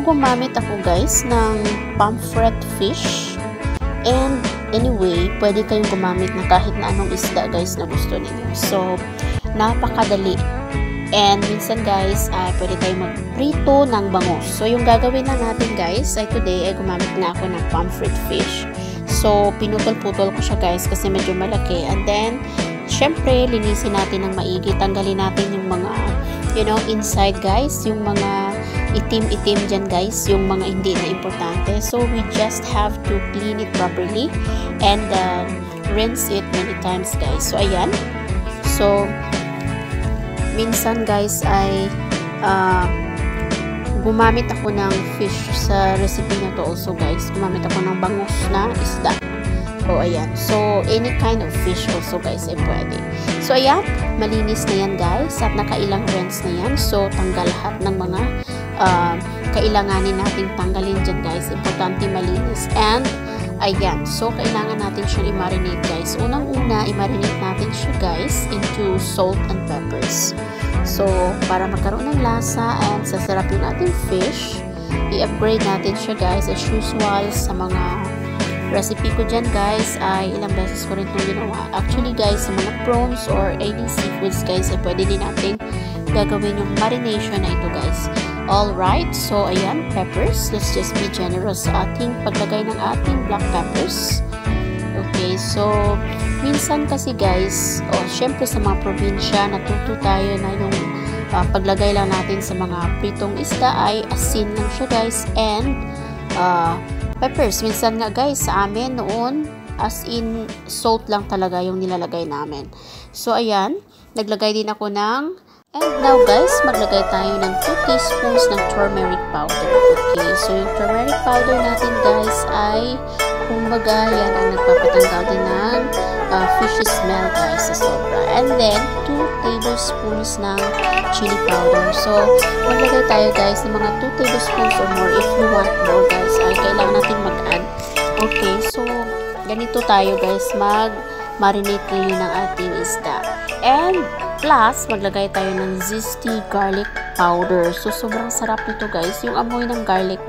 gumamit ako guys ng pomfret fish. And anyway, pwede kayong gumamit ng kahit na anong isda guys na gusto ninyo. So, napakadali. And minsan guys, pwede tayong magprito ng bangus. So, yung gagawin na natin guys, ay today ay gumamit na ako ng pomfret fish. So, pinutol-putol ko siya guys kasi medyo malaki. And then, syempre, linisin natin ng maigi. Tanggalin natin yung mga, inside guys, yung mga itim-itim dyan guys, yung mga hindi na importante. So, we just have to clean it properly and rinse it many times guys. So, ayan. So, minsan guys ay gumamit ako ng fish sa recipe na to also guys. Gumamit ako ng bangus na isda. O, ayan. So, any kind of fish also guys ay pwede. So, ayan. Malinis na yan guys. At nakailang rinse na yan. So, tanggal lahat ng mga kailanganin nating tanggalin dyan guys. Importante malinis. And, ayan. So, kailangan natin siyang i-marinate guys. Unang-una, i-marinate natin siya guys into salt and peppers. So, para magkaroon ng lasa and sasarap yung ating fish, i-upgrade natin siya guys as usual sa mga recipe ko dyan guys ay ilang beses ko rin itong ginawa. Actually guys, sa mga prawns or any seafoods guys ay pwede din natin gagawin yung marination na ito guys. Alright, so ayan, peppers. Let's just be generous sa ating paglagay ng ating black peppers. Okay, so minsan kasi guys, syempre sa mga probinsya, natuto tayo na yung paglagay lang natin sa mga pritong isda ay asin lang siya guys and peppers. Minsan nga guys, sa amin noon, as in, salt lang talaga yung nilalagay namin. So, ayan. Naglagay din ako ng, and now guys, maglagay tayo ng 2 teaspoons ng turmeric powder. Okay, so yung turmeric powder natin guys ay, kumbaga, yan ang nagpapatanggal din ng fishy smell guys sa sobra. And then, 2 tablespoons ng chili powder. So, maglagay tayo guys ng mga 2 tablespoons or more. If you want more guys, ay kailangan natin mag-add. Okay, so, ganito tayo guys, mag-marinate ngayon ng ating isda. And, plus, maglagay tayo ng zesty garlic powder. So, sobrang sarap nito guys. Yung amoy ng garlic,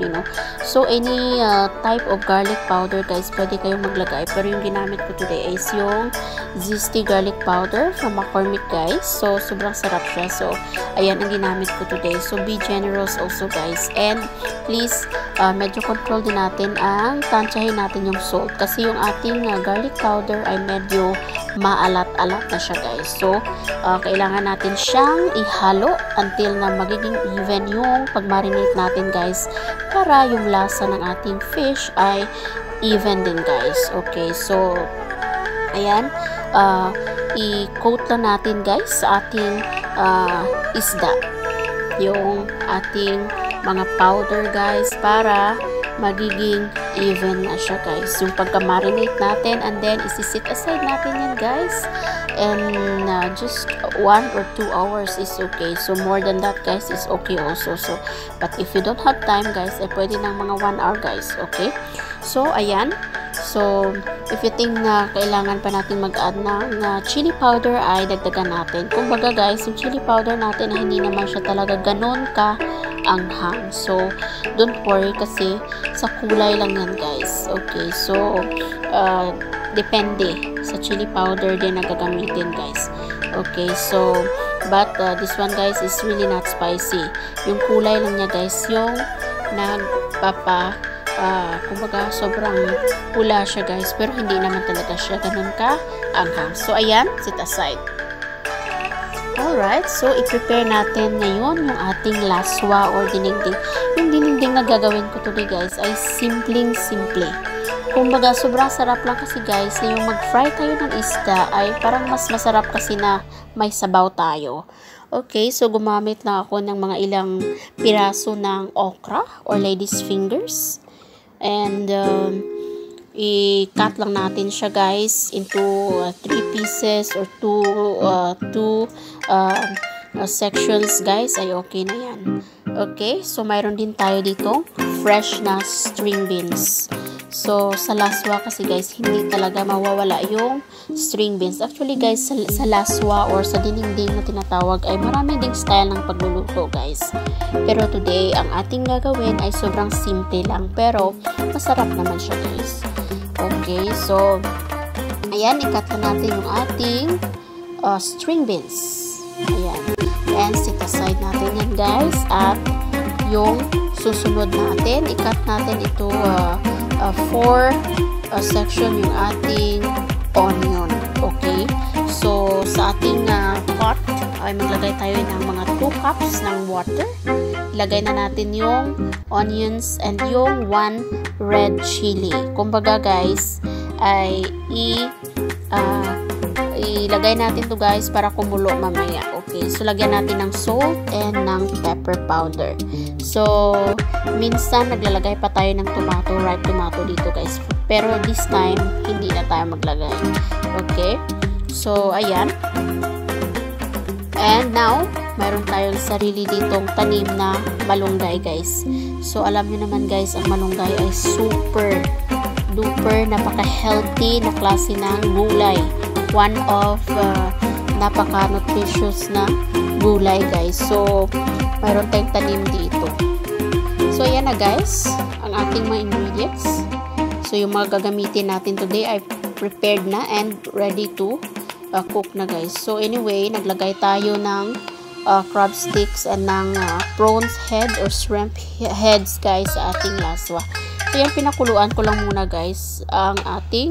So, any type of garlic powder guys, pwede kayong maglagay. Pero yung ginamit ko today is yung zesty garlic powder from McCormick guys. So, sobrang sarap siya. So, ayan ang ginamit ko today. So, be generous also guys. And, please, medyo control din natin ang tansyahin natin yung salt. Kasi yung ating garlic powder ay medyo maalat-alat na siya guys. So, kailangan natin siyang ihalo until na magiging even yung pag-marinate natin guys para yung lasa ng ating fish ay even din guys. Okay, so ayan, i-coat lang natin guys sa ating isda yung ating mga powder guys para magiging even na siya guys yung pagka-marinate natin, and then isi-set aside natin yan guys, and just 1 or 2 hours is okay. So more than that guys is okay also. So but if you don't have time guys, pwede ng mga 1 hour guys. Okay, so ayan. So if you think na kailangan pa natin mag-add ng chili powder, ay dagdagan natin. Kumbaga guys, yung chili powder natin ay hindi naman siya talaga ganon ka anghang. So, don't worry kasi sa kulay lang yan guys. Okay, so depende sa chili powder din na gagamitin guys. Okay, so but this one guys is really not spicy. Yung kulay lang niya guys yung kumbaga sobrang pula siya guys, pero hindi naman talaga siya ganun ka anghang. So, ayan, set aside. Alright, so i-prepare natin ngayon yung ating laswa or dinigding. Yung dinigding na gagawin ko today guys ay simpleng-simple. Kumbaga, sobrang sarap lang kasi guys na yung mag-fry tayo ng isda ay parang mas masarap kasi na may sabaw tayo. Okay, so gumamit lang ako ng mga ilang piraso ng okra or lady's fingers. And i-cut lang natin siya guys into 3 pieces or 2 sections guys, ay okay na yan. Okay, so mayroon din tayo dito fresh na string beans. So, sa laswa kasi guys, hindi talaga mawawala yung string beans. Actually guys, sa laswa or sa dinding na tinatawag ay marami ding style ng pagluluto guys. Pero today, ang ating gagawin ay sobrang simple lang. Pero, masarap naman siya guys. Okay, so, ayan, ikat na natin yung ating string beans. Ayan. And set aside natin yan guys. At yung susunod natin, ikat natin ito 4 section yung ating onion. Okay? So, sa ating pot ay maglagay tayo ng mga 2 cups ng water. Ilagay na natin yung onions and yung 1 red chili. Kumbaga guys, ay ilagay natin to guys para kumulo mamaya. Okay, so lagyan natin ng salt and ng pepper powder. So, minsan naglalagay pa tayo ng tomato, ripe tomato dito guys. Pero this time, hindi na tayo maglagay. Okay, so ayan. And now, mayroon tayong sarili ditong tanim na malunggay guys. So, alam nyo naman guys, ang malunggay ay super duper napaka-healthy na klase ng gulay. One of napaka-nutritious na gulay guys. So, mayroon tayong tanim dito. So, ayan na guys, ang ating mga ingredients. So, yung mga gagamitin natin today ay prepared na and ready to cook na guys. So, anyway, naglagay tayo ng crab sticks and ng prawns head or shrimp heads guys sa ating laswa. So, yan, pinakuluan ko lang muna guys ang ating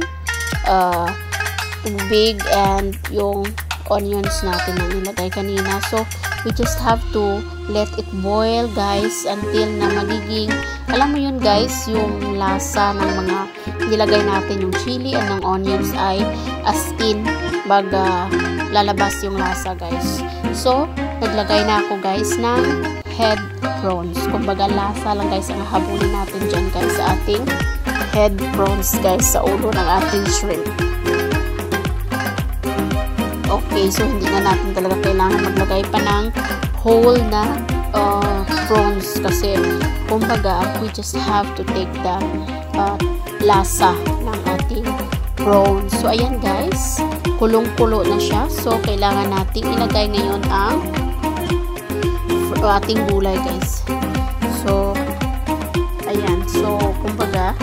tubig and yung onions natin na nilagay kanina. So, we just have to let it boil guys until na magiging, alam mo yun guys, yung lasa ng mga nilagay natin, yung chili and ng onions ay as in lalabas yung lasa guys. So, naglagay na ako guys ng head prawns. Kumbaga lasa lang guys ang habulin natin dyan guys sa ating head prawns guys sa ulo ng ating shrimp. Okay, so hindi na natin talaga kailangan maglagay pa ng whole na prawns kasi kumbaga we just have to take the lasa ng ating prawns. So ayan guys, kulong-kulo na siya. So kailangan nating ilagay ngayon ang ating gulay guys. So ayan, so kumbaga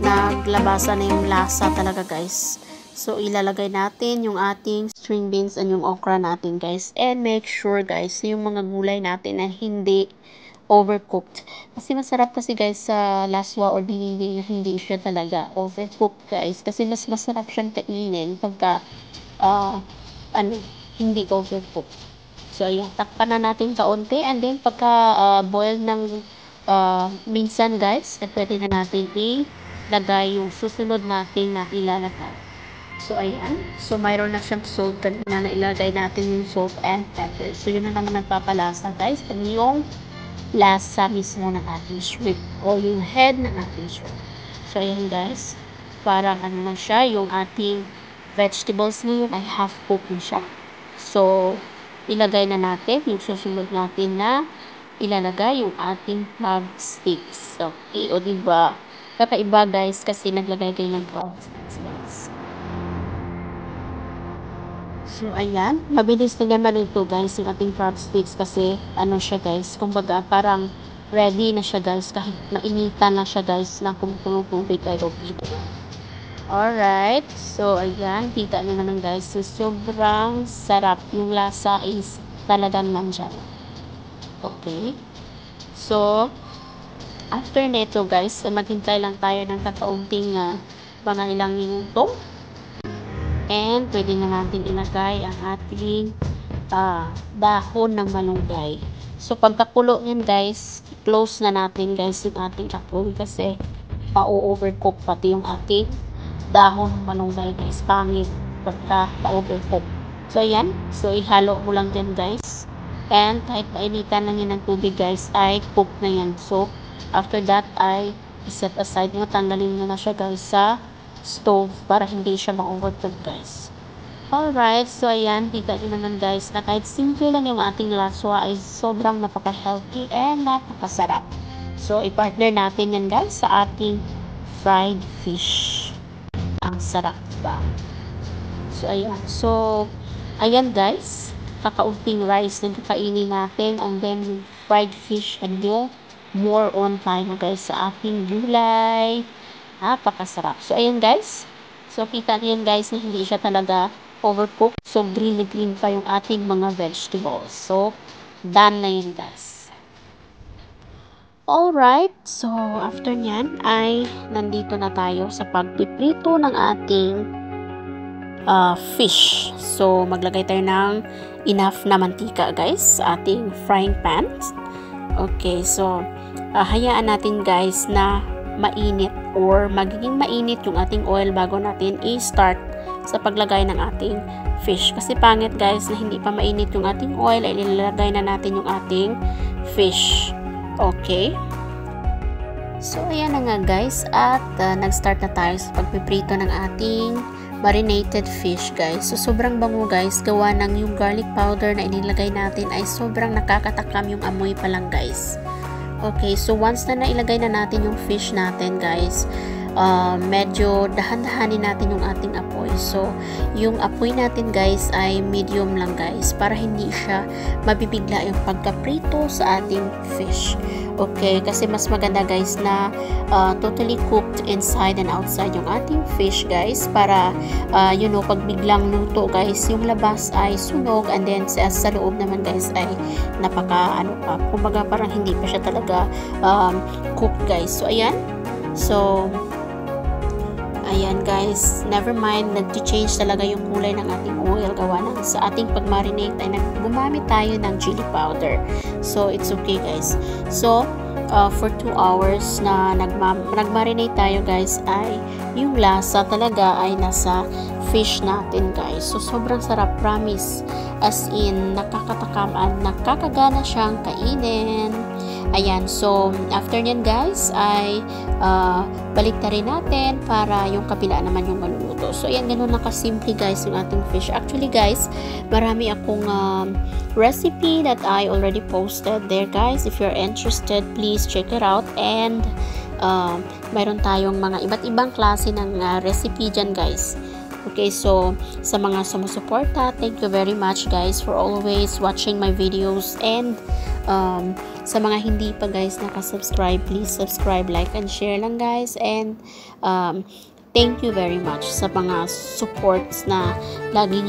naglabasan na yung lasa talaga guys. So, ilalagay natin yung ating string beans and yung okra natin, guys. And make sure, guys, yung mga gulay natin na hindi overcooked. Kasi masarap kasi, guys, sa laswa or hindi siya talaga overcooked, guys. Kasi mas masarap siyang kainin pagka hindi overcooked. So, ayan, takpan na natin kaunti. And then, pagka boil ng minsan, guys, pwede na natin ilagay yung susunod natin na ilalagay. So, ayan. So, mayroon na siyang salt na ilagay natin yung salt and pepper. So, yun na naman nagpapalasa, guys. And yung lasa mismo ng ating shrimp o yung head ng ating shrimp. So, ayan, guys. Parang ano na siya, yung ating vegetables ngayon ay half-cooked na siya. So, ilagay na natin yung susunod natin na ilalagay yung ating crab sticks. Okay, o diba? Kakaiba, guys, kasi naglagay kayo ng crab sticks, guys. So, ayan. Mabilis na naman ito, guys, yung ating crab sticks kasi, ano siya, guys, kumbaga, parang ready na siya, guys, kahit nainitan na siya, guys, na kumutulong tubig kayo dito. Alright. So, ayan. Kita nyo naman, guys. So, sobrang sarap. Yung lasa is talagang nandyan. Okay. So, after neto, guys, maghintay lang tayo ng kakaunting mga ilang minuto. And, pwede na natin ilagay ang ating dahon ng malunggay. So, pagkakulo yan, guys, close na natin, guys, yung ating apoy kasi pa-overcook pati yung ating dahon ng malunggay, guys. Pangit pagka pa-overcook. So, ayan. So, ihalo mo lang din, guys. And, kahit painitan lang yan ng tubig, guys, ay cook na yan. So, after that, ay set aside mo. Tanggalin mo na siya, guys, sa stove para hindi siya ma-overcook, guys. Alright, so ayan, kita nyo naman, guys, na kahit simple lang yung ating laswa ay sobrang napaka-healthy and napakasarap. So, i-partner natin yan, guys, sa ating fried fish. Ang sarap ba? So, ayan. So, ayan guys. Kakaunting rice na kakainin natin. And then, fried fish. And then, more on tayo guys sa ating gulay. Napakasarap. So, ayan guys. So, kita niyo guys na hindi siya talaga overcooked. So, green pa yung ating mga vegetables. So, done na yun guys. Alright, so after nyan ay nandito na tayo sa pagpiprito ng ating fish. So maglagay tayo ng enough na mantika guys sa ating frying pan. Okay, so hayaan natin guys na mainit or magiging mainit yung ating oil bago natin i-start sa paglagay ng ating fish. Kasi pangit guys na hindi pa mainit yung ating oil ay ilalagay na natin yung ating fish. Okay. So, ayan na nga guys. At nag-start na tayo sa pagpiprito ng ating marinated fish guys. So, sobrang bango guys. Gawa ng yung garlic powder na inilagay natin ay sobrang nakakatakam yung amoy pa lang guys. Okay. So, once na nailagay na natin yung fish natin guys, medyo dahan-dahanin natin yung ating apoy. So, yung apoy natin guys ay medium lang guys para hindi siya mabibigla yung pagkaprito sa ating fish. Okay, kasi mas maganda guys na totally cooked inside and outside yung ating fish guys para you know, pag biglang luto guys, yung labas ay sunog and then sa loob naman guys ay napaka kumbaga parang hindi pa siya talaga cooked guys. So, ayan. So, ayan guys, never mind, nag-change talaga yung kulay ng ating oil gawa ng sa ating pag-marinate ay gumamit tayo ng chili powder. So, it's okay guys. So, for 2 hours na nag-marinate tayo guys ay yung lasa talaga ay nasa fish natin guys. So, sobrang sarap, promise. As in, nakakatakam at nakakagana siyang kainin. Ayan, so after nyan guys ay baliktarin natin para yung kabila naman yung maluluto. So ayan, ganun lang kasimple guys yung ating fish. Actually guys, marami akong recipe that I already posted there guys. If you're interested, please check it out. And mayroon tayong mga iba't ibang klase ng recipe dyan guys. Okay, so sa mga sumusuporta, thank you very much guys for always watching my videos. And sa mga hindi pa guys nakasubscribe, please subscribe, like, and share lang guys. And thank you very much sa mga supports na lagi